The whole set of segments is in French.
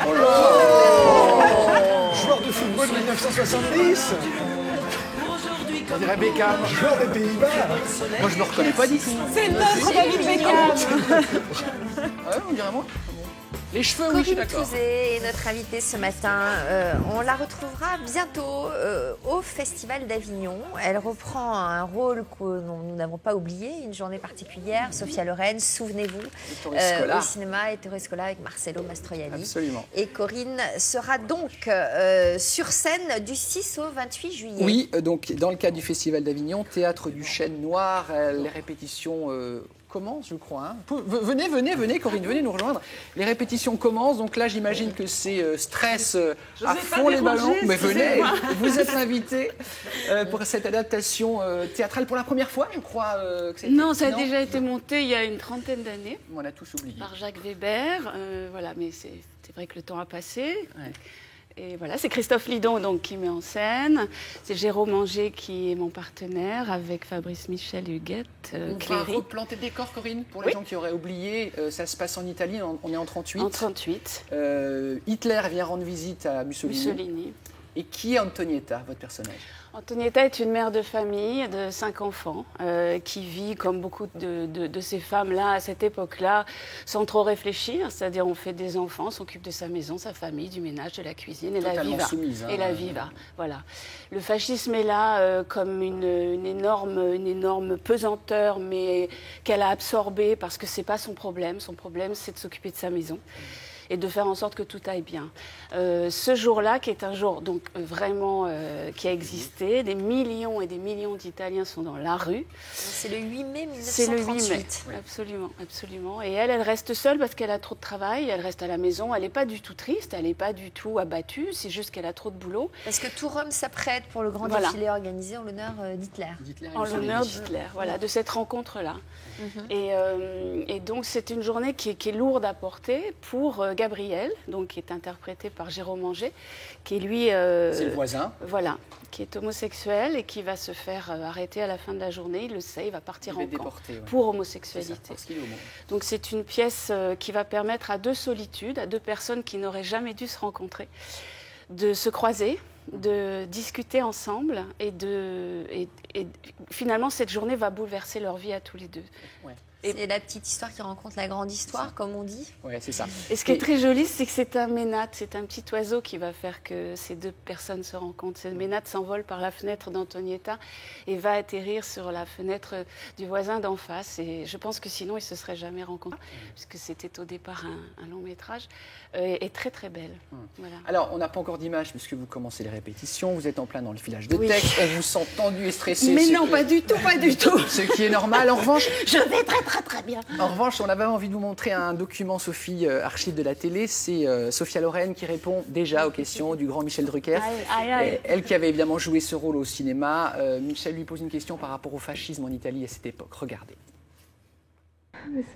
Oh là. Joueur de football 1970. On dirait Beckham. Joueur des Pays-Bas. Moi, je me reconnais pas du tout. C'est notre David Beckham. Ouais, on dirait moi. Les cheveux, oui, je suis Corinne d'accord. Touzé est notre invitée ce matin. On la retrouvera bientôt au Festival d'Avignon. Elle reprend un rôle que nous n'avons pas oublié, une journée particulière. Sophia Loren, souvenez-vous, au cinéma, Ettore Scola avec Marcello Mastroianni. Absolument. Et Corinne sera donc sur scène du 6 au 28 juillet. Oui, donc dans le cadre du Festival d'Avignon, Théâtre du Chêne Noir, les répétitions commencent, je crois. Hein. Venez, Corinne, venez nous rejoindre. Les répétitions commencent, donc là, j'imagine que c'est stress à fond les ballons. Mais venez, vous êtes invité pour cette adaptation théâtrale pour la première fois, je crois. Non, ça a déjà été monté il y a une trentaine d'années. On a tous oublié. Par Jacques Weber. Voilà, mais c'est vrai que le temps a passé. Ouais. Et voilà, c'est Christophe Lidon donc, qui met en scène. C'est Jérôme Anger qui est mon partenaire avec Fabrice Michel Huguette. On va replanter le décor, Corinne, pour les gens qui auraient oublié. Ça se passe en Italie, on est en 38. En 38. Hitler vient rendre visite à Mussolini. Et qui est Antonietta, votre personnage ? Antonietta est une mère de famille de 5 enfants qui vit, comme beaucoup de ces femmes-là, à cette époque-là, sans trop réfléchir. C'est-à-dire, on fait des enfants, on s'occupe de sa maison, sa famille, du ménage, de la cuisine, et la vie va. Soumise, hein, et la vie va, voilà. Le fascisme est là comme une énorme pesanteur, mais qu'elle a absorbée parce que c'est pas son problème. Son problème, c'est de s'occuper de sa maison et de faire en sorte que tout aille bien. Ce jour-là, qui est un jour donc vraiment qui a existé, des millions et des millions d'Italiens sont dans la rue. C'est le 8 mai 1938. C'est le 8 mai, absolument, absolument. Et elle reste seule parce qu'elle a trop de travail, elle reste à la maison, elle n'est pas du tout triste, elle n'est pas du tout abattue, c'est juste qu'elle a trop de boulot. Parce que tout Rome s'apprête pour le grand défilé organisé en l'honneur d'Hitler. En l'honneur d'Hitler, voilà, de cette rencontre-là. Et donc c'est une journée qui est lourde à porter pour Gabriel, donc, qui est interprété par Jérôme Anger, qui est lui... c'est le voisin. Voilà, qui est homosexuel et qui va se faire arrêter à la fin de la journée. Il le sait, il va partir en camp pour homosexualité. Parce qu'il est homo. Donc c'est une pièce qui va permettre à deux solitudes, à deux personnes qui n'auraient jamais dû se rencontrer, de se croiser, de discuter ensemble et finalement cette journée va bouleverser leur vie à tous les deux. Ouais. C'est la petite histoire qui rencontre la grande histoire, comme on dit. Oui, c'est ça. Et ce qui est très joli, c'est que c'est un ménate, c'est un petit oiseau qui va faire que ces deux personnes se rencontrent. Ce ménate s'envole par la fenêtre d'Antonietta et va atterrir sur la fenêtre du voisin d'en face. Et je pense que sinon, ils ne se seraient jamais rencontrés, puisque c'était au départ un long métrage, et très très belle. Voilà. Alors, on n'a pas encore d'image, puisque vous commencez les répétitions, vous êtes en plein dans le filage de texte, on vous sent tendu et stressé. Mais non, pas du tout, pas du tout. Ce qui est normal. En revanche, je vais très bien. En revanche, on avait envie de vous montrer un document, Sophie, archive de la télé. C'est Sophia Loren qui répond déjà aux questions du grand Michel Drucker. Elle qui avait évidemment joué ce rôle au cinéma. Michel lui pose une question par rapport au fascisme en Italie à cette époque. Regardez.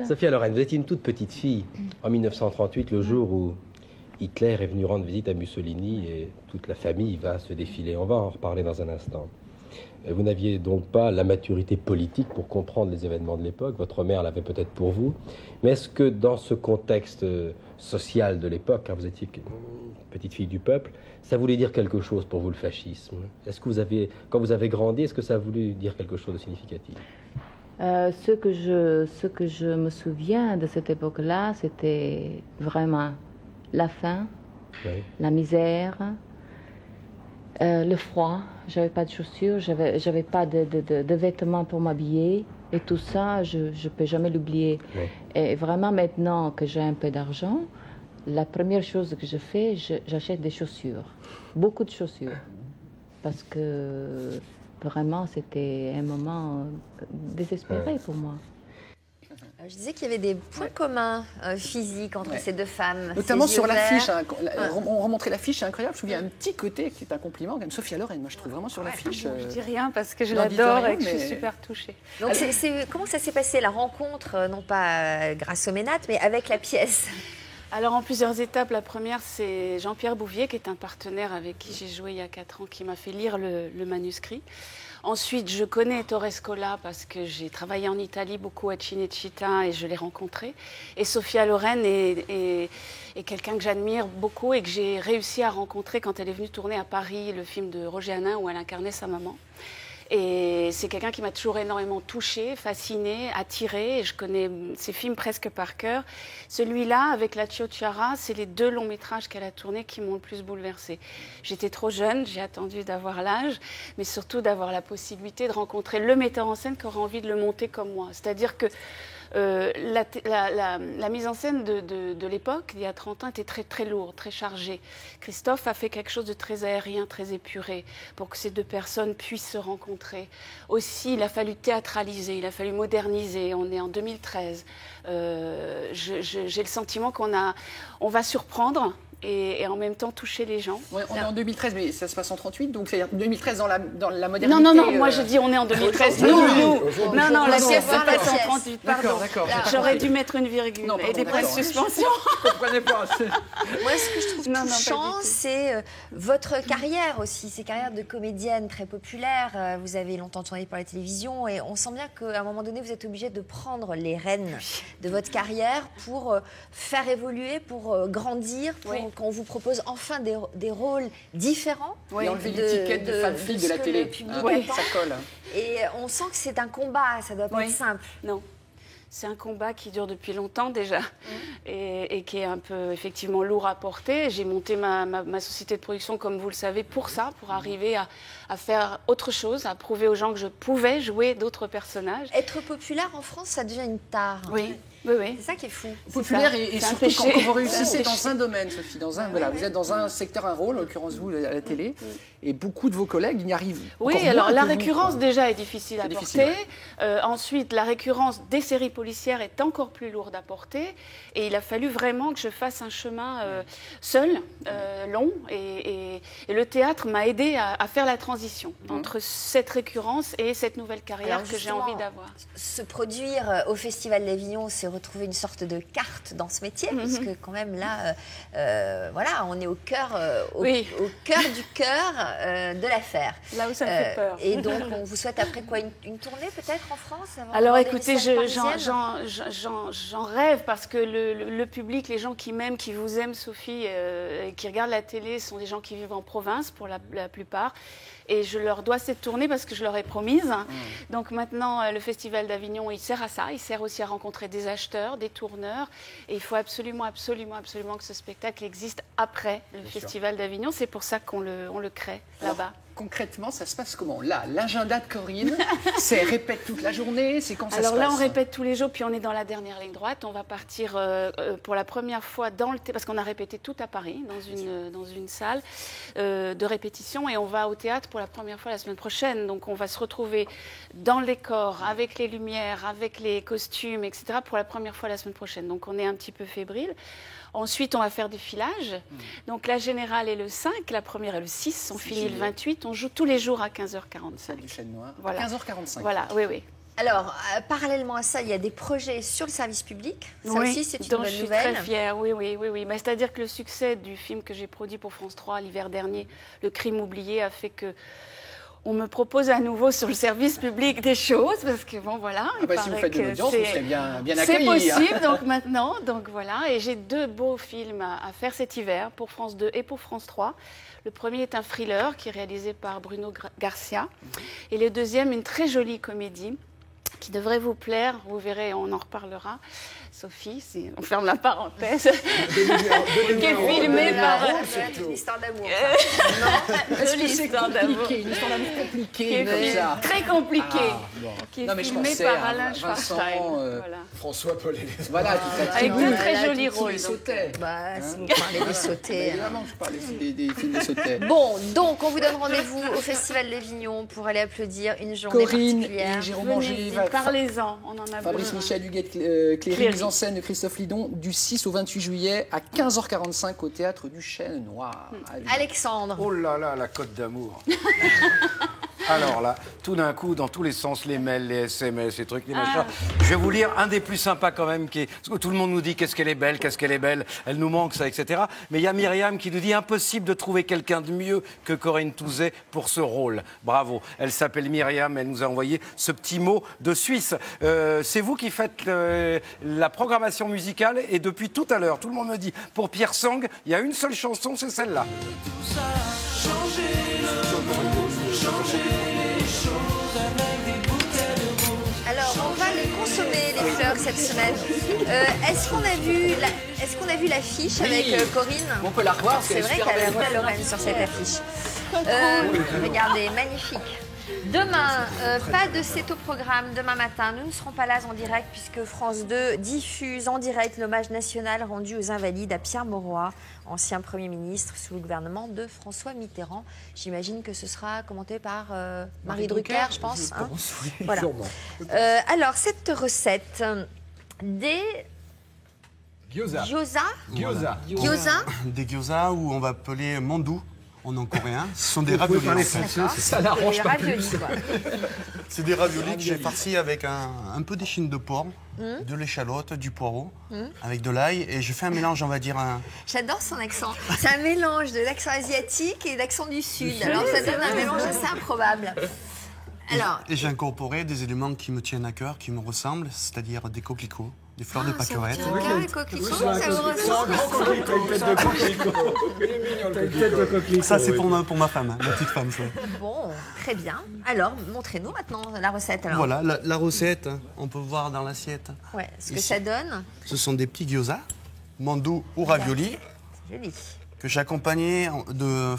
Sophia Loren, vous étiez une toute petite fille en 1938, le jour où Hitler est venu rendre visite à Mussolini et toute la famille va se défiler. On va en reparler dans un instant. Vous n'aviez donc pas la maturité politique pour comprendre les événements de l'époque. Votre mère l'avait peut-être pour vous. Mais est-ce que dans ce contexte social de l'époque, vous étiez une petite fille du peuple, ça voulait dire quelque chose pour vous, le fascisme? Est-ce que quand vous avez grandi, est-ce que ça a voulu dire quelque chose de significatif? Ce que je me souviens de cette époque-là, c'était vraiment la faim, la misère, le froid. J'avais pas de chaussures, j'avais pas de vêtements pour m'habiller. Et tout ça, je ne peux jamais l'oublier. Oui. Et vraiment, maintenant que j'ai un peu d'argent, la première chose que je fais, j'achète des chaussures. Beaucoup de chaussures. Parce que vraiment, c'était un moment désespéré pour moi. Je disais qu'il y avait des points communs physiques entre ces deux femmes. Notamment sur l'affiche. On remontrait l'affiche, c'est incroyable. Je me souviens un petit côté qui est un compliment, comme Sophia Loren. Moi, je trouve vraiment sur l'affiche. Je dis rien parce que je l'adore et que je suis super touchée. Donc, comment ça s'est passé, la rencontre, non pas grâce au ménate, mais avec la pièce? Alors en plusieurs étapes, la première c'est Jean-Pierre Bouvier qui est un partenaire avec qui j'ai joué il y a 4 ans, qui m'a fait lire le manuscrit. Ensuite, je connais Ettore Scola parce que j'ai travaillé en Italie beaucoup à Cinecittà et je l'ai rencontré. Et Sophia Loren est quelqu'un que j'admire beaucoup et que j'ai réussi à rencontrer quand elle est venue tourner à Paris le film de Roger Hanin où elle incarnait sa maman. Et c'est quelqu'un qui m'a toujours énormément touchée, fascinée, attirée. Et je connais ses films presque par cœur. Celui-là, avec La Ciociara, c'est les 2 longs métrages qu'elle a tournés qui m'ont le plus bouleversée. J'étais trop jeune, j'ai attendu d'avoir l'âge, mais surtout d'avoir la possibilité de rencontrer le metteur en scène qui aurait envie de le monter comme moi. C'est-à-dire que la mise en scène de l'époque, il y a 30 ans, était très, très lourde, très chargée. Christophe a fait quelque chose de très aérien, très épuré, pour que ces 2 personnes puissent se rencontrer. Aussi, il a fallu théâtraliser, il a fallu moderniser. On est en 2013. J'ai le sentiment on va surprendre. Et en même temps toucher les gens. Ouais, on est en 2013, mais ça se passe en 38, donc c'est-à-dire 2013 dans la modernité. Non, moi je dis on est en 2013. Non, la pièce se passe en 38, pardon. D'accord. J'aurais dû mettre une virgule et des points de suspension. Je ne comprenais pas. Moi, ce que je trouve touchant, c'est votre carrière aussi, ces carrières de comédienne très populaire. Vous avez longtemps tourné pour la télévision et on sent bien qu'à un moment donné, vous êtes obligée de prendre les rênes de votre carrière pour faire évoluer, pour grandir, pour qu'on vous propose enfin des rôles différents. Et enlever l'étiquette de femme-fille de la télé. Ça colle. Et on sent que c'est un combat, ça doit pas être simple. Non. C'est un combat qui dure depuis longtemps déjà et qui est un peu effectivement lourd à porter. J'ai monté ma société de production, comme vous le savez, pour ça, pour arriver à faire autre chose, à prouver aux gens que je pouvais jouer d'autres personnages. Être populaire en France, ça devient une tare. Oui. C'est ça qui est fou. Populaire et surtout quand vous réussissez dans un domaine, Sophie, vous êtes dans un secteur, un rôle, en l'occurrence vous, à la télé, et beaucoup de vos collègues n'y arrivent Oui, encore alors moins la que récurrence vous, déjà est difficile à porter. Ensuite, la récurrence des séries policières est encore plus lourde à porter. Et il a fallu vraiment que je fasse un chemin seul, long. Et le théâtre m'a aidé à faire la transition entre cette récurrence et cette nouvelle carrière que j'ai envie d'avoir. Se produire au Festival d'Avignon, c'est retrouver une sorte de carte dans ce métier, parce que quand même là, voilà, on est au cœur du cœur de l'affaire. Là où ça me fait peur. Et donc, on vous souhaite après quoi, une tournée peut-être en France Alors écoutez, j'en rêve parce que le public, les gens qui m'aiment, qui vous aiment, Sophie, et qui regardent la télé, sont des gens qui vivent en province pour la plupart. Et je leur dois cette tournée parce que je leur ai promise. Donc maintenant, le Festival d'Avignon, il sert à ça. Il sert aussi à rencontrer des acheteurs, des tourneurs. Et il faut absolument que ce spectacle existe après le Festival d'Avignon. C'est pour ça qu'on le crée là-bas. Concrètement, ça se passe comment? Là, l'agenda de Corinne, c'est répète toute la journée, c'est quand ça se passe? Alors là, on répète tous les jours, puis on est dans la dernière ligne droite. On va partir pour la première fois parce qu'on a répété tout à Paris, dans une salle de répétition, et on va au théâtre pour la première fois la semaine prochaine. Donc on va se retrouver dans le décor, avec les lumières, avec les costumes, etc., pour la première fois la semaine prochaine. Donc on est un petit peu fébrile. Ensuite, on va faire des filages. Donc, la générale est le 5, la première est le 6, on finit le 28. On joue tous les jours à 15h45. Du Chêne Noir, voilà. 15h45. Voilà, oui. Alors, parallèlement à ça, il y a des projets sur le service public. Ça aussi, c'est une bonne nouvelle. Je suis très fière, oui. Mais c'est-à-dire que le succès du film que j'ai produit pour France 3 l'hiver dernier, Le Crime oublié, a fait que on me propose à nouveau sur le service public des choses, parce que bon, voilà. Si vous faites de l'audience, vous serez bien accueillis. C'est possible, donc maintenant, voilà. Et j'ai 2 beaux films à faire cet hiver pour France 2 et pour France 3. Le premier est un thriller qui est réalisé par Bruno Garcia. Et le deuxième, une très jolie comédie qui devrait vous plaire. Vous verrez, on en reparlera. Sophie, on ferme la parenthèse, qui est filmée par... une histoire d'amour. Est-ce que c'est compliqué, une histoire d'amour compliquée comme ça? Très compliquée, qui est filmée par Alain Schwartzstein. François Paul. Voilà, avec 2 très jolis rôles. Les sautets. Si vous parlez des sautés. Évidemment, je parlais des films des sautets. Bon, donc on vous donne rendez-vous au Festival d'Avignon pour aller applaudir une journée particulière. Corinne et Jérôme Angers. Parlez-en, on en a besoin. Fabrice Michel, Huguette Cléry, mise en scène de Christophe Lidon, du 6 au 28 juillet à 15h45 au Théâtre du Chêne Noir. Alexandre. Oh là là, la Côte d'Amour. Alors là, tout d'un coup, dans tous les sens, les mails, les SMS, les trucs, les machins. Je vais vous lire un des plus sympas quand même, parce que tout le monde nous dit qu'est-ce qu'elle est belle, elle nous manque ça, etc. Mais il y a Myriam qui nous dit impossible de trouver quelqu'un de mieux que Corinne Touzet pour ce rôle. Bravo. Elle s'appelle Myriam, elle nous a envoyé ce petit mot de Suisse. C'est vous qui faites la programmation musicale et depuis tout à l'heure, tout le monde me dit, pour Pierre Sang, il y a une seule chanson, c'est celle-là. Alors, on va les consommer, les fleurs, cette semaine. Est-ce qu'on a vu l'affiche avec Corinne? On peut la revoir. C'est vrai qu'elle a la Lorraine sur cette affiche. Regardez, magnifique. Demain, pas de C'est au programme. Demain matin, nous ne serons pas là en direct puisque France 2 diffuse en direct l'hommage national rendu aux Invalides à Pierre Mauroy, ancien Premier ministre sous le gouvernement de François Mitterrand. J'imagine que ce sera commenté par Marie Drucker, je pense. Hein, oui, voilà. Alors, cette recette des Gyoza. Gyoza. Des gyoza ou on va appeler mandou en coréen. Ce sont des raviolis. En fait. Ça n'arrange pas plus. C'est des raviolis que j'ai farcis avec un peu d'échine de porc, de l'échalote, du poireau, avec de l'ail. Et je fais un mélange, on va dire, J'adore son accent. C'est un mélange de l'accent asiatique et d'accent du Sud. Alors ça donne un mélange assez improbable. Alors, et j'ai incorporé des éléments qui me tiennent à cœur, qui me ressemblent, c'est-à-dire des coquelicots, des fleurs de pâquerette. les coquelicots, ça vous ressemble? Ça, c'est pour ma femme, ma petite femme. Ça. Bon, très bien. Alors, montrez-nous maintenant la recette. Alors. Voilà, la recette, on peut voir dans l'assiette. Ouais, ce que Ici. ça donne. Ce sont des petits gyoza, mandou ou ravioli, Joli. que j'ai accompagné de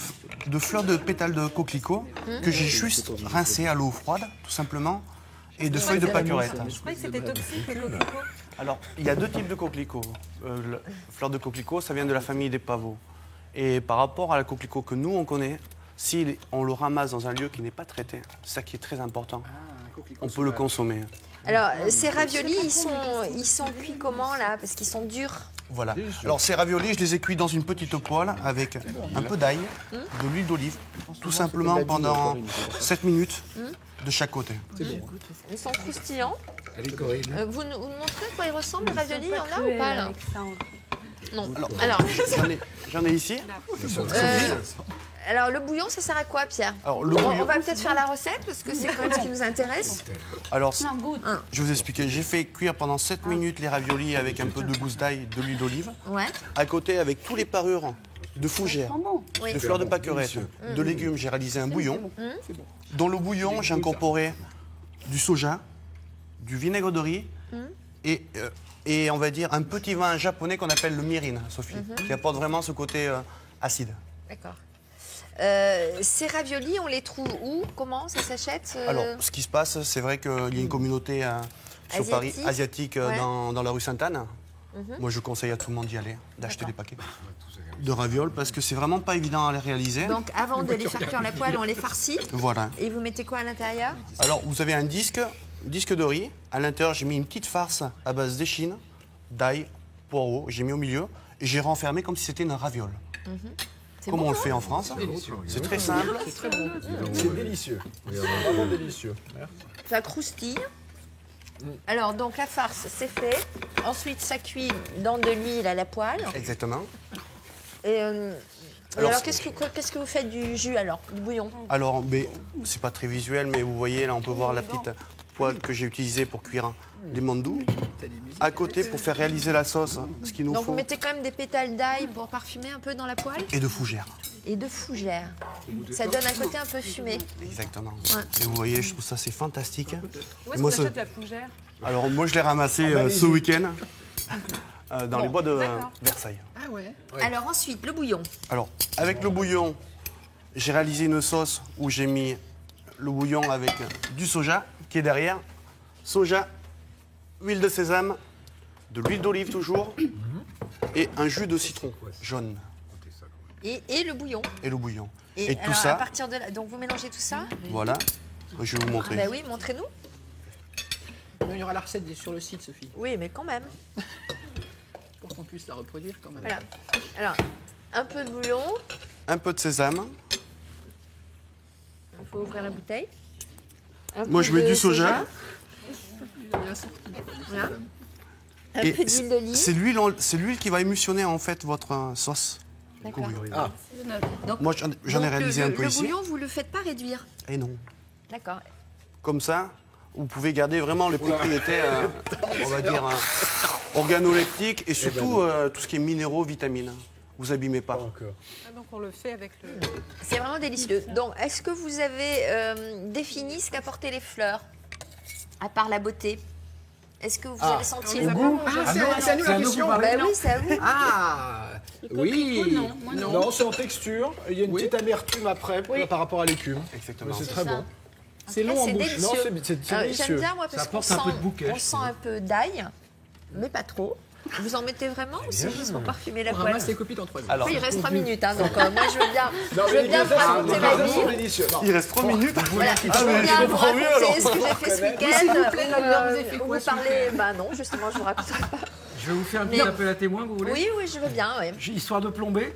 fleurs de pétales de coquelicot, que j'ai juste rincé à l'eau froide, tout simplement, et de feuilles de pâquerette. Je croyais que c'était toxique, les coquelicots. Alors, il y a deux types de coquelicots. Fleurs de coquelicot, ça vient de la famille des pavots. Et par rapport à la coquelicot que nous, on connaît, si on le ramasse dans un lieu qui n'est pas traité, c'est ça qui est très important, on peut le consommer. Alors, ces raviolis, ils sont cuits comment, là? Parce qu'ils sont durs. Voilà. Alors, ces raviolis, je les ai cuits dans une petite poêle avec un peu d'ail, de l'huile d'olive, tout simplement pendant 7 minutes de chaque côté. Ils sont croustillants. Allez, Corinne. Vous nous montrez à quoi ils ressemblent, les raviolis? Il y en a ou pas, là? Non. Alors, J'en ai ici. alors, le bouillon, ça sert à quoi, Pierre? Alors, on va peut-être faire la recette, parce que c'est quand même ce qui nous intéresse. Alors, je vais vous expliquer. J'ai fait cuire pendant 7 minutes les raviolis avec un peu de gousse d'ail, de l'huile d'olive. Ouais. À côté, avec tous les parures de fougères, Oui. de fleurs de pâquerette, de légumes, j'ai réalisé un bouillon. Dans le bouillon, j'ai incorporé du soja, du vinaigre de riz et on va dire un petit vin japonais qu'on appelle le mirin, Sophie, qui apporte vraiment ce côté acide. D'accord. Ces raviolis, on les trouve où? Comment ça s'achète? Alors, ce qui se passe, c'est vrai qu'il y a une communauté sur Paris, asiatique, Ouais. dans la rue Sainte-Anne. Moi, je conseille à tout le monde d'y aller, d'acheter des paquets de ravioles, parce que c'est vraiment pas évident à les réaliser. Donc, avant de les faire cuire à la poêle, on les farcit. Voilà. Et vous mettez quoi à l'intérieur? Alors, vous avez un disque de riz. À l'intérieur, j'ai mis une petite farce à base d'échine, d'ail, poireau. J'ai mis au milieu et j'ai renfermé comme si c'était une raviole. Comme on le fait en France. C'est très simple. C'est délicieux. C'est vraiment délicieux. Ça croustille. Alors, donc la farce, c'est fait. Ensuite, ça cuit dans de l'huile à la poêle. Exactement. Et Alors, alors, qu'est-ce que vous faites du jus, alors? Du bouillon? Alors, c'est pas très visuel, mais vous voyez, là, on peut voir la petite poêle que j'ai utilisée pour cuire les mandous. À côté, pour faire réaliser la sauce, ce qu'il nous Donc, faut. vous mettez quand même des pétales d'ail pour parfumer un peu dans la poêle? Et de fougères. Et de fougères. Ça donne un côté un peu fumé. Exactement. Ouais. Et vous voyez, je trouve ça, c'est fantastique. Où est-ce Moi, qu'on achète la fougère? Alors, moi, je l'ai ramassé ce week-end dans les bois de Versailles. Ah ouais. Alors, ensuite, le bouillon. Alors, avec le bouillon, j'ai réalisé une sauce où j'ai mis le bouillon avec du soja qui est derrière. Soja, huile de sésame, de l'huile d'olive toujours et un jus de citron jaune. Et le bouillon. Et le bouillon. Et tout alors, ça, à partir de là, donc vous mélangez tout ça? voilà, je vais vous montrer. Ben oui, montrez-nous. Il y aura la recette sur le site, Sophie, Oui, mais quand même. pour qu'on puisse la reproduire quand même. Voilà. Alors, un peu de bouillon. Un peu de sésame, faut ouvrir la bouteille. Un Moi, peu je mets de du soja. Voilà. Un Et peu d'huile d'olive. c'est l'huile qui va émulsionner en fait votre sauce. D'accord. Ah, Donc, Moi, j'en ai donc, réalisé un peu le ici. bouillon, vous le faites pas réduire. Et non. D'accord. Comme ça, vous pouvez garder vraiment les propriétés, on va dire, organoleptiques et surtout tout ce qui est minéraux, vitamines. Vous abîmez pas. pas encore. Ah, donc on le fait avec le. C'est vraiment délicieux. Donc, est-ce que vous avez défini ce qu'apportaient les fleurs, à part la beauté? Est-ce que vous avez senti le goût? C'est à nous la question. Bah oui, c'est à vous. Ah, oui. non, moi non. Non, c'est en texture. Il y a une petite amertume après par rapport à l'écume. Exactement. Mais c'est très ça. bon. C'est long en C'est bouche. délicieux. Non, c'est J'aime délicieux. bien, moi, parce qu'on sent, apporte un peu de bouquet, on je sent un peu d'ail, mais pas trop. Vous en mettez vraiment ou c'est juste pour parfumer la On poêle? ramasse les copies dans 3 minutes. Alors, Oui, il reste 3 minutes, hein, donc moi je veux bien, Non, je veux mais bien les vous raconter gyoza ma sont vie. délicieux. Non. il reste 3 minutes. Voilà, je veux bien vous raconter ce que j'ai fait ce week-end. Bah non, justement, je vous raconterai pas. Je vais vous faire un petit appel à témoin, vous voulez? Oui, oui, je veux bien, oui. Histoire de plomber?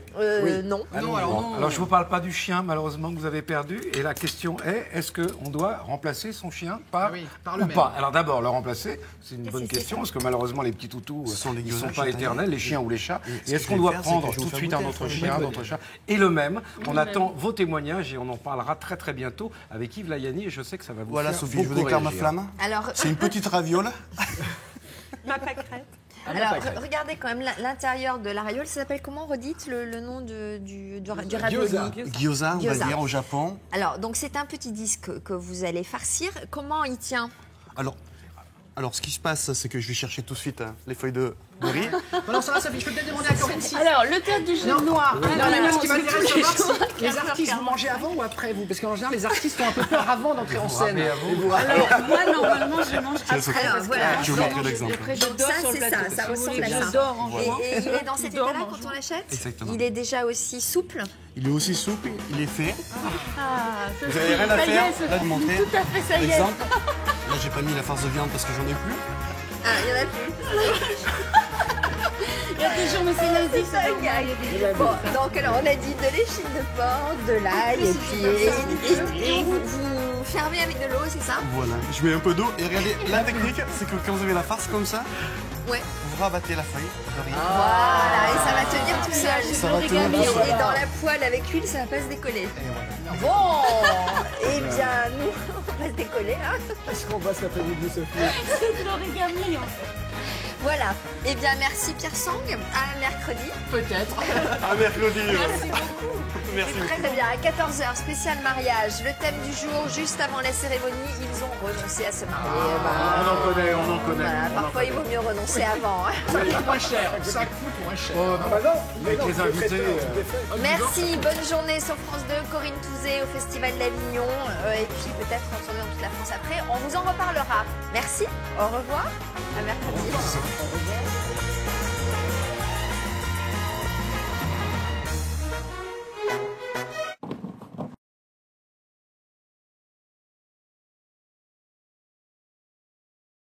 Non. Non, alors non. Alors je vous parle pas du chien malheureusement que vous avez perdu et la question est est-ce qu'on doit remplacer son chien par, oui, par le ou même. pas? Alors d'abord le remplacer, c'est une bonne question parce que malheureusement les petits toutous Ce sont les ils gyoza sont pas chez éternels, les chiens ou les chats. ce Et que est-ce je qu'on vais doit faire, c'est prendre que je vais tout de vous suite faire un goûter. autre chien, un autre chat et le même? On attend vos témoignages et on en parlera très très bientôt avec Yves Layani et je sais que ça va vous Voilà, faire Sophie, je vous beaucoup déclare ma réagir. flamme. Alors, C'est une petite raviole. Ma pâquerette. regardez quand même l'intérieur de la raviole. Ça s'appelle comment, redites le nom du ravioli? Gyoza, on va Gyoza. dire au Japon. Alors, donc c'est un petit disque que vous allez farcir. Comment il tient? Alors, ce qui se passe, c'est que je vais chercher tout de suite les feuilles de riz. Non, ça va, Sophie, je peux peut-être demander à Corinne si. Alors, le thé du jus noir. Non, mais ce qui m'intéresse, tous les c'est jours. savoir si les artistes, vous mangez avant ou après vous? Parce qu'en général, les artistes ont un peu peur avant d'entrer en scène. Alors, moi, normalement, je mange après. Alors, voilà. Je vous montrer l'exemple. Après, je Donc dors ça, sur le c'est plateau. ça Si vous ressemble voulez à que ça. je dors en jouant. Et il est dans cet dors état-là en quand on l'achète? Exactement. Il est déjà aussi souple? Il est aussi souple, il est fait. Ah, Vous n'avez rien à ça y est, faire, Sophie. là, de montrer. Tout à fait, ça y est. Exemple. Là, j'ai pas mis la farce de viande parce que j'en ai plus. Ah, il y en a plus. Il y a des jours, mais c'est lundi, ça va. Bon, donc alors on a dit de l'échine de porc, de l'ail, et puis et vous fermez avec de l'eau, c'est ça? Voilà, je mets un peu d'eau et regardez, la technique, c'est que quand vous avez la farce comme ça, Ouais. vous rabattez la feuille de riz. Voilà, et ça va tenir tout seul. Ça va tenir tout Et seul. dans la poêle avec l'huile, ça va pas se décoller. Bon, eh bien nous, on va se décoller. Hein. Qu'est-ce qu'on passe l'après-midi, Sophie? C'est l'origami, en fait. Voilà. Eh bien merci Pierre Sang. À mercredi. Peut-être. À mercredi. Merci beaucoup. Merci. Très bien. À 14h, spécial mariage. Le thème du jour, juste avant la cérémonie, ils ont renoncé à se marier. On en connaît, on en connaît. Voilà, parfois il vaut mieux renoncer avant. hein. Ça coûte moins cher. Ça coûte moins cher. Avec les invités. Merci, bonne journée sur France 2, Corinne Touzé au Festival d'Avignon et puis peut-être en tournée dans toute la France après. On vous en reparlera. Merci, au revoir, à mercredi.